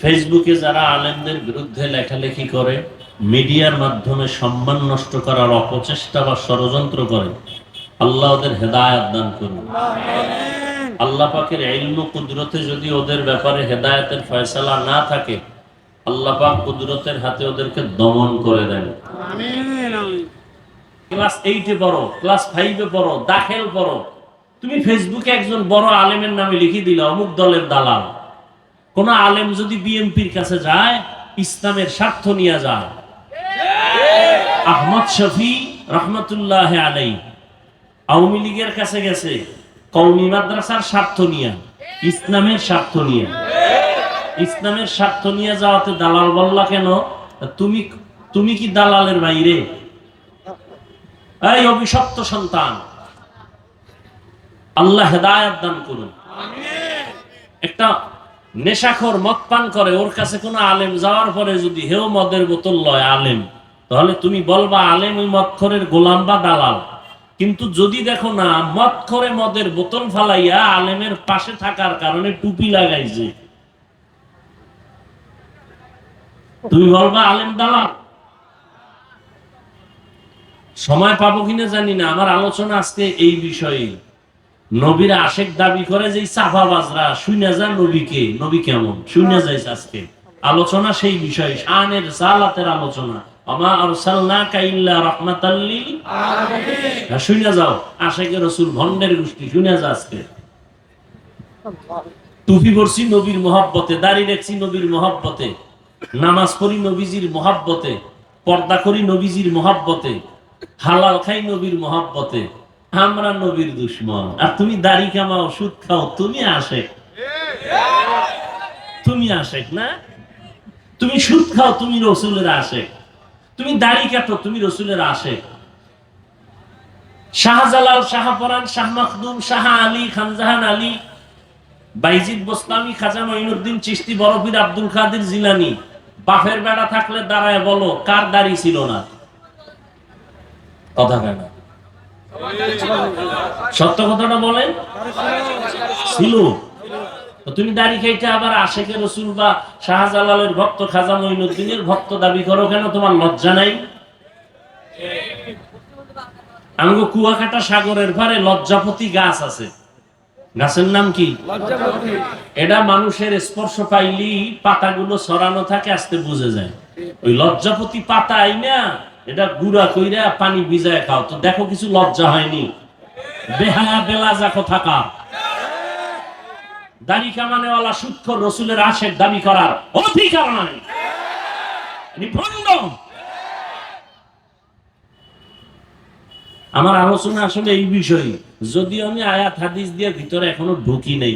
ফেসবুকে যারা আলেমদের বিরুদ্ধে লেখালেখি করে, মিডিয়ার মাধ্যমে সম্মান নষ্ট করার অপচেষ্টা বা ষড়যন্ত্র করে, আল্লাহ ওদের হেদায়েত দান করুন। আল্লাহ পাকের ইলম ও কুদরতে যদি ওদের ব্যাপারে হেদায়েতের ফয়সালা না থাকে, আল্লাহ পাক কুদরতের হাতে ওদেরকে দমন করে দেন। ক্লাস 8-এ পড়ো, ক্লাস 5-এ পড়ো, দাখিল পড়ো, তুমি ফেসবুকে একজন বড় আলেমের নামে লিখে দিলা অমুক দলের দালাল। কোন আলেম যদি বিএনপির কাছে যায়, ইসলামের স্বার্থ নিয়ে যায়, আহমদ শফি রহমতুল্লাহ আলাইহি আওয়ামী লীগের কাছে গেছে কওমি মাদ্রাসার স্বার্থ নিয়ে, ইসলামের স্বার্থ নিয়ে। ইসলামের স্বার্থ নিয়ে যাওয়াতে দালাল বললা কেন? তুমি কি দালালের বাইরে? এই অভিশপ্ত সন্তান, আল্লাহ হেদায়েত দান করুন। একটা নেশাখোর মদ পান করে, ওর কাছে কোনো আলেম যাওয়ার পরে যদি হেও মদের বোতল লয় আলেম, তাহলে তুমি বলবা আলেম ওই মদখোরের গোলাম বা দালাল। কিন্তু যদি দেখো না মদখোরে মদের বোতল ফালাইয়া আলেমের পাশে থাকার কারণে টুপি লাগাইছে, তুমি বলবা আলেম দালাল। সময় পাবো কিনা জানি না, আমার আলোচনা আজকে এই বিষয়ে। নবীর আশেক দাবি করে যে চাপাবাজরা শুনে যা নবীকে, নবী কেমন শুনে যাইছে। আজকে আলোচনা সেই বিষয়, শানের সালাতের আলোচনা। আমা আরসালনাকা ইল্লা রাহমাতাল লিল আলামিন। শুনে যাও আশেকে রাসূল ভন্ডের গোষ্ঠী, শুনে যা। আজকে টুপি পরছি নবীর মহব্বতে, দাড়ি রাখছি নবীর মহব্বতে, নামাজ পড়ি নবীজির মহব্বতে, পর্দা করি নবীজির মহব্বতে, হালাল খাই নবীর মহব্বতে। আমরা নবীর দুশমন, আর তুমি দাড়ি কামাও, সুদ খাও, তুমি আশেক। তুমি আশেক না? তুমি সুদ খাও, তুমি রসুলের আশেক। তুমি দাড়ি কাটো, তুমি রসুলের আশেক। শাহজালাল, শাহপরান, শাহ মখদুম, শাহ আলী, খানজাহান আলী, বাইজিদ বোস্তামি, খাজা মঈনুদ্দিন চিশতি, বরফির আব্দুল কাদের জিলানী, বাফের বেড়া থাকলে দাঁড়ায় বলো কার দাড়ি ছিল না? কথা কেন? সত্য কথাটা বলেন, ছিল। তুমি দাড়ি খাইতে আবার আশেকে রসুল বা শাহজালালের ভক্ত, খাজা মঈনুদ্দিনের ভক্ত দাবি করো কেন? তোমার লজ্জা নাই? আমগো কুয়াকাটা সাগরের পারে লজ্জাপতি গাছ আছে, গাছের নাম কি? এটা মানুষের স্পর্শ পাইলি পাতাগুলো ছড়ানো থাকে, আস্তে বুঝে যায়। ওই লজ্জাপতি পাতা আইনা এটা গুড়া কইরা পানি ভিজায় খাও, তো দেখো কিছু লজ্জা হয়নি? বেহায়া বেলাজা কোথাকা। দাড়ি কামানেওয়ালা সুৎখোর রসুলের আশেক দাবি করার অধিকার নাই। আমার আলোচনা আসলে এই বিষয়ে, যদিও আমি আয়াত হাদিস দিয়ে ভিতরে এখনো ঢুকি নেই।